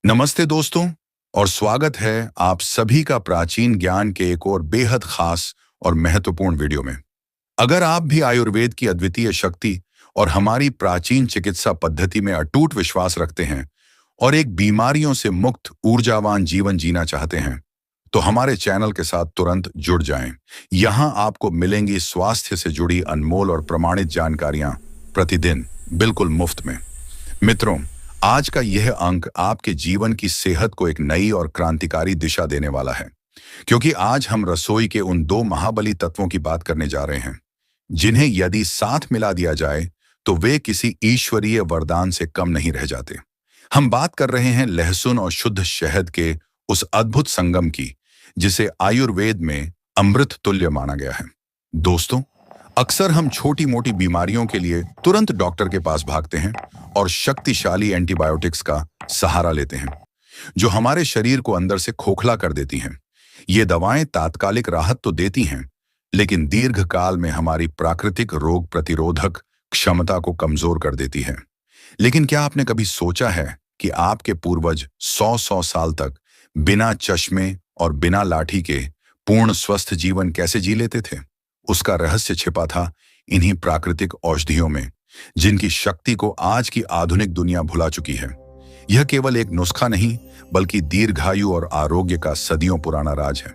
नमस्ते दोस्तों और स्वागत है आप सभी का प्राचीन ज्ञान के एक और बेहद खास और महत्वपूर्ण वीडियो में। अगर आप भी आयुर्वेद की अद्वितीय शक्ति और हमारी प्राचीन चिकित्सा पद्धति में अटूट विश्वास रखते हैं और एक बीमारियों से मुक्त ऊर्जावान जीवन जीना चाहते हैं, तो हमारे चैनल के साथ तुरंत जुड़ जाएं। यहां आपको मिलेंगी स्वास्थ्य से जुड़ी अनमोल और प्रमाणित जानकारियां प्रतिदिन बिल्कुल मुफ्त में। मित्रों, आज का यह अंक आपके जीवन की सेहत को एक नई और क्रांतिकारी दिशा देने वाला है, क्योंकि आज हम रसोई के उन दो महाबली तत्वों की बात करने जा रहे हैं जिन्हें यदि साथ मिला दिया जाए तो वे किसी ईश्वरीय वरदान से कम नहीं रह जाते। हम बात कर रहे हैं लहसुन और शुद्ध शहद के उस अद्भुत संगम की जिसे आयुर्वेद में अमृत तुल्य माना गया है। दोस्तों, अक्सर हम छोटी मोटी बीमारियों के लिए तुरंत डॉक्टर के पास भागते हैं और शक्तिशाली एंटीबायोटिक्स का सहारा लेते हैं, जो हमारे शरीर को अंदर से खोखला कर देती हैं। ये दवाएं तात्कालिक राहत तो देती हैं, लेकिन दीर्घकाल में हमारी प्राकृतिक रोग प्रतिरोधक क्षमता को कमजोर कर देती है। लेकिन क्या आपने कभी सोचा है कि आपके पूर्वज 100 साल तक बिना चश्मे और बिना लाठी के पूर्ण स्वस्थ जीवन कैसे जी लेते थे? उसका रहस्य छिपा था इन्हीं प्राकृतिक औषधियों में, जिनकी शक्ति को आज की आधुनिक दुनिया भुला चुकी है। यह केवल एक नुस्खा नहीं, बल्कि दीर्घायु और आरोग्य का सदियों पुराना राज है।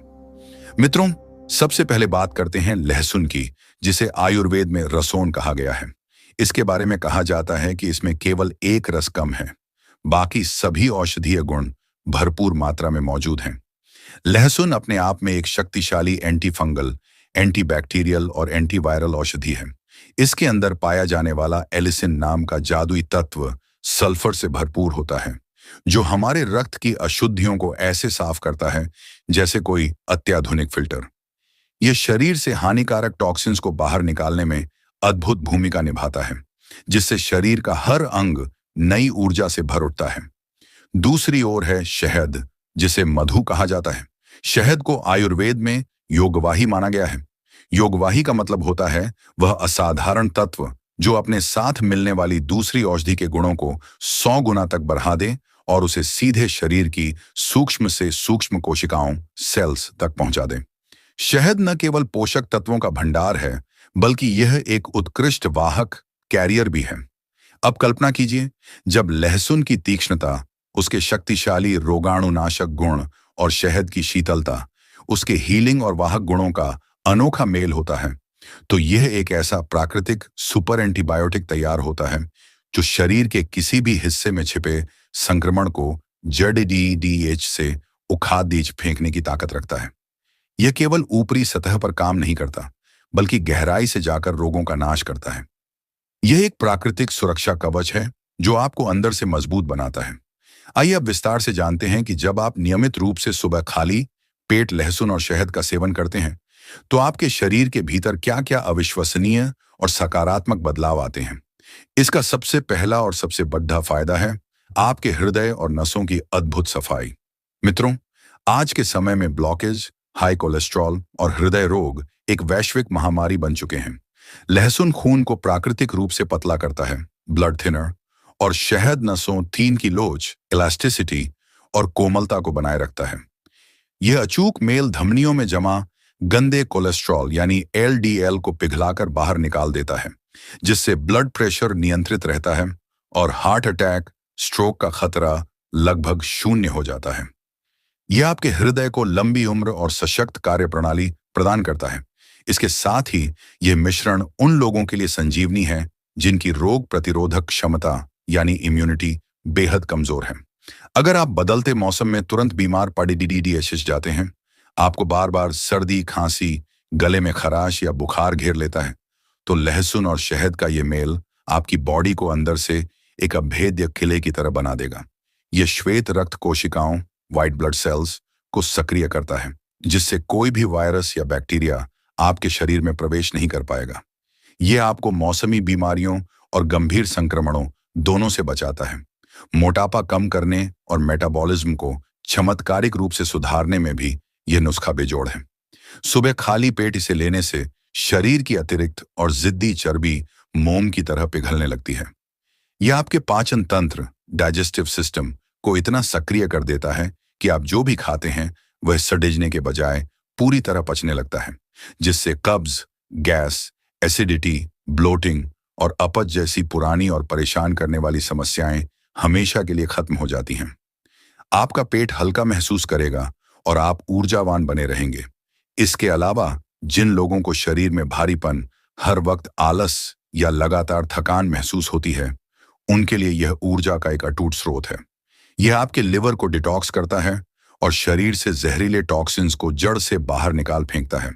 मित्रों, सबसे पहले बात करते हैं लहसुन की, जिसे आयुर्वेद में रसोन कहा गया है। इसके बारे में कहा जाता है कि इसमें केवल एक रस कम है, बाकी सभी औषधीय गुण भरपूर मात्रा में मौजूद हैं। लहसुन अपने आप में एक शक्तिशाली एंटी फंगल, एंटीबैक्टीरियल और एंटीवायरल औषधि है। इसके अंदर पाया जाने वाला एलिसिन नाम का जादुई तत्व सल्फर से भरपूर होता है, जो हमारे रक्त की अशुद्धियों को ऐसे साफ करता है जैसे कोई अत्याधुनिक फिल्टर। यह शरीर से हानिकारक टॉक्सिन्स को बाहर निकालने में अद्भुत भूमिका निभाता है, जिससे शरीर का हर अंग नई ऊर्जा से भर उठता है। दूसरी ओर है शहद, जिसे मधु कहा जाता है। शहद को आयुर्वेद में योगवाही माना गया है। योगवाही का मतलब होता है वह असाधारण तत्व जो अपने साथ मिलने वाली दूसरी औषधि के गुणों को 100 गुना तक बढ़ा दे और उसे सीधे शरीर की सूक्ष्म से सूक्ष्म कोशिकाओं सेल्स तक पहुंचा दे। शहद न केवल पोषक तत्वों का भंडार है, बल्कि यह एक उत्कृष्ट वाहक कैरियर भी है। अब कल्पना कीजिए, जब लहसुन की तीक्ष्णता, उसके शक्तिशाली रोगाणुनाशक गुण और शहद की शीतलता, उसके हीलिंग और वाहक गुणों का अनोखा मेल होता है, तो यह एक ऐसा प्राकृतिक सुपर एंटीबायोटिक तैयार होता है जो शरीर के किसी भी हिस्से में छिपे संक्रमण को जड़ से उखाड़ दीज फेंकने की ताकत रखता है। यह केवल ऊपरी सतह पर काम नहीं करता, बल्कि गहराई से जाकर रोगों का नाश करता है। यह एक प्राकृतिक सुरक्षा कवच है जो आपको अंदर से मजबूत बनाता है। आइए अब विस्तार से जानते हैं कि जब आप नियमित रूप से सुबह खाली पेट लहसुन और शहद का सेवन करते हैं, तो आपके शरीर के भीतर क्या-क्या अविश्वसनीय और सकारात्मक बदलाव आते हैं। इसका सबसे पहला और सबसे बड़ा फायदा है आपके हृदय और नसों की अद्भुत सफाई। मित्रों, आज के समय में ब्लॉकेज, हाई कोलेस्ट्रॉल और हृदय रोग एक वैश्विक महामारी बन चुके हैं। लहसुन खून को प्राकृतिक रूप से पतला करता है, ब्लड थिनर, और शहद नसों थीन की लोच, इलास्टिसिटी और कोमलता को बनाए रखता है। यह अचूक मेल धमनियों में जमा गंदे कोलेस्ट्रॉल यानी एलडीएल को पिघलाकर बाहर निकाल देता है, जिससे ब्लड प्रेशर नियंत्रित रहता है और हार्ट अटैक, स्ट्रोक का खतरा लगभग शून्य हो जाता है। यह आपके हृदय को लंबी उम्र और सशक्त कार्यप्रणाली प्रदान करता है। इसके साथ ही यह मिश्रण उन लोगों के लिए संजीवनी है जिनकी रोग प्रतिरोधक क्षमता यानी इम्यूनिटी बेहद कमजोर है। अगर आप बदलते मौसम में तुरंत बीमार पड़ जाते हैं, आपको बार बार सर्दी, खांसी, गले में खराश या बुखार घेर लेता है, तो लहसुन और शहद का ये मेल आपकी बॉडी को अंदर से एक अभेद्य किले की तरह बना देगा। यह श्वेत रक्त कोशिकाओं, व्हाइट ब्लड सेल्स को सक्रिय करता है, जिससे कोई भी वायरस या बैक्टीरिया आपके शरीर में प्रवेश नहीं कर पाएगा। यह आपको मौसमी बीमारियों और गंभीर संक्रमणों दोनों से बचाता है। मोटापा कम करने और मेटाबॉलिज्म को चमत्कारिक रूप से सुधारने में भी यह नुस्खा बेजोड़ है। सुबह खाली पेट इसे लेने से शरीर की अतिरिक्त और जिद्दी चर्बी मोम की तरह पिघलने लगती है। यह आपके पाचन तंत्र, डाइजेस्टिव सिस्टम को इतना सक्रिय कर देता है कि आप जो भी खाते हैं वह सड़ने के बजाय पूरी तरह पचने लगता है, जिससे कब्ज, गैस, एसिडिटी, ब्लोटिंग और अपच जैसी पुरानी और परेशान करने वाली समस्याएं हमेशा के लिए खत्म हो जाती हैं। आपका पेट हल्का महसूस करेगा और आप ऊर्जावान बने रहेंगे। इसके अलावा जिन लोगों को शरीर में भारीपन, हर वक्त आलस या लगातार थकान महसूस होती है, उनके लिए यह ऊर्जा का एक अटूट स्रोत है। यह आपके लिवर को डिटॉक्स करता है और शरीर से जहरीले टॉक्सिन्स को जड़ से बाहर निकाल फेंकता है,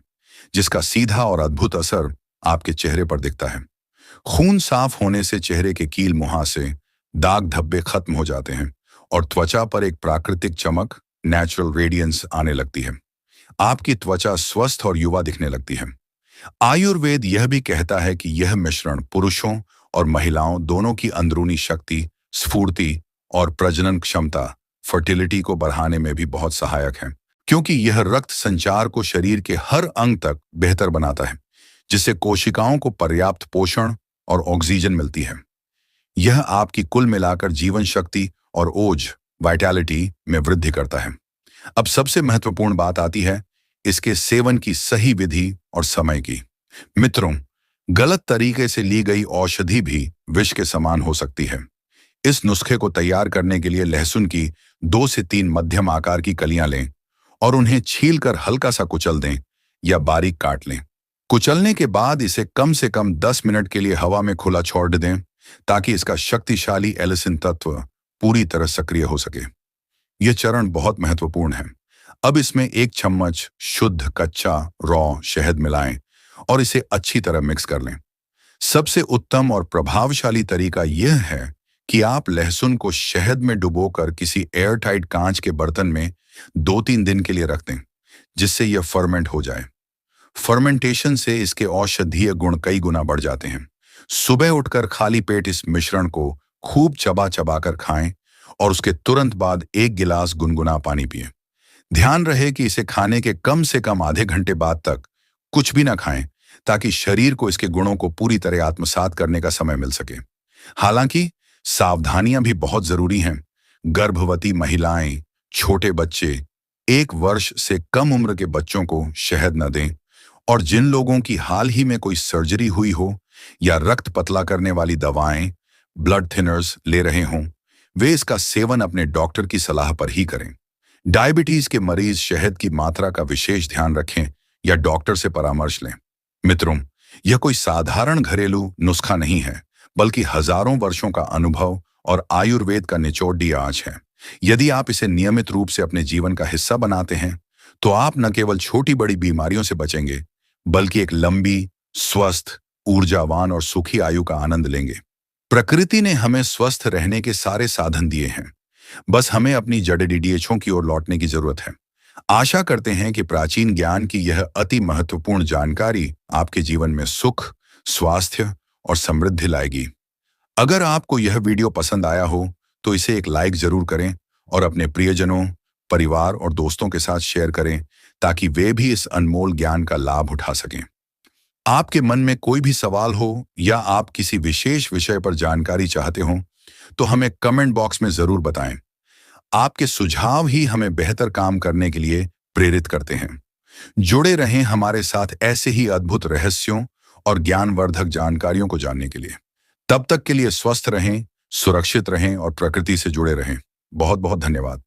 जिसका सीधा और अद्भुत असर आपके चेहरे पर दिखता है। खून साफ होने से चेहरे के कील मुहासे, दाग धब्बे खत्म हो जाते हैं और त्वचा पर एक प्राकृतिक चमक, नेचुरल रेडियंस आने लगती है। आपकी त्वचा स्वस्थ और युवा दिखने लगती है। आयुर्वेद यह भी कहता है कि यह मिश्रण पुरुषों और महिलाओं दोनों की अंदरूनी शक्ति, स्फूर्ति और प्रजनन क्षमता, फर्टिलिटी को बढ़ाने में भी बहुत सहायक है, क्योंकि यह रक्त संचार को शरीर के हर अंग तक बेहतर बनाता है, जिससे कोशिकाओं को पर्याप्त पोषण और ऑक्सीजन मिलती है। यह आपकी कुल मिलाकर जीवन शक्ति और ओज, वाइटैलिटी में वृद्धि करता है। अब सबसे महत्वपूर्ण बात आती है इसके सेवन की सही विधि और समय की। मित्रों, गलत तरीके से ली गई औषधि भी विष के समान हो सकती है। इस नुस्खे को तैयार करने के लिए लहसुन की 2 से 3 मध्यम आकार की कलियां लें और उन्हें छीलकर हल्का सा कुचल दें या बारीक काट लें। कुचलने के बाद इसे कम से कम 10 मिनट के लिए हवा में खुला छोड़ दें, ताकि इसका शक्तिशाली एलिसिन तत्व पूरी तरह सक्रिय हो सके। यह चरण बहुत महत्वपूर्ण है। अब इसमें 1 चम्मच शुद्ध कच्चा रॉ शहद मिलाएं और इसे अच्छी तरह मिक्स कर लें। सबसे उत्तम और प्रभावशाली तरीका यह है कि आप लहसुन को शहद में डुबोकर किसी एयरटाइट कांच के बर्तन में 2-3 दिन के लिए रख दें, जिससे यह फर्मेंट हो जाए। फर्मेंटेशन से इसके औषधीय गुण कई गुना बढ़ जाते हैं। सुबह उठकर खाली पेट इस मिश्रण को खूब चबा चबा कर खाएं और उसके तुरंत बाद 1 गिलास गुनगुना पानी पिएं। ध्यान रहे कि इसे खाने के कम से कम आधे घंटे बाद तक कुछ भी ना खाएं, ताकि शरीर को इसके गुणों को पूरी तरह आत्मसात करने का समय मिल सके। हालांकि सावधानियां भी बहुत जरूरी हैं। गर्भवती महिलाएं, छोटे बच्चे, 1 वर्ष से कम उम्र के बच्चों को शहद न दें, और जिन लोगों की हाल ही में कोई सर्जरी हुई हो या रक्त पतला करने वाली दवाएं, ब्लड थिनर्स ले रहे हों, वे इसका सेवन अपने डॉक्टर की सलाह पर ही करें। डायबिटीज के मरीज शहद की मात्रा का विशेष ध्यान रखें या डॉक्टर से परामर्श लें। मित्रों, यह कोई साधारण घरेलू नुस्खा नहीं है, बल्कि हजारों वर्षों का अनुभव और आयुर्वेद का निचोड़ आंच है। यदि आप इसे नियमित रूप से अपने जीवन का हिस्सा बनाते हैं, तो आप न केवल छोटी बड़ी बीमारियों से बचेंगे, बल्कि एक लंबी, स्वस्थ, ऊर्जावान और सुखी आयु का आनंद लेंगे। प्रकृति ने हमें स्वस्थ रहने के सारे साधन दिए हैं, बस हमें अपनी जड़ डीडीएचओ की ओर लौटने की जरूरत है। आशा करते हैं कि प्राचीन ज्ञान की यह अति महत्वपूर्ण जानकारी आपके जीवन में सुख, स्वास्थ्य और समृद्धि लाएगी। अगर आपको यह वीडियो पसंद आया हो तो इसे एक लाइक जरूर करें और अपने प्रियजनों, परिवार और दोस्तों के साथ शेयर करें, ताकि वे भी इस अनमोल ज्ञान का लाभ उठा सकें। आपके मन में कोई भी सवाल हो या आप किसी विशेष विषय पर जानकारी चाहते हो, तो हमें कमेंट बॉक्स में जरूर बताएं। आपके सुझाव ही हमें बेहतर काम करने के लिए प्रेरित करते हैं। जुड़े रहें हमारे साथ ऐसे ही अद्भुत रहस्यों और ज्ञानवर्धक जानकारियों को जानने के लिए। तब तक के लिए स्वस्थ रहें, सुरक्षित रहें और प्रकृति से जुड़े रहें। बहुत बहुत धन्यवाद।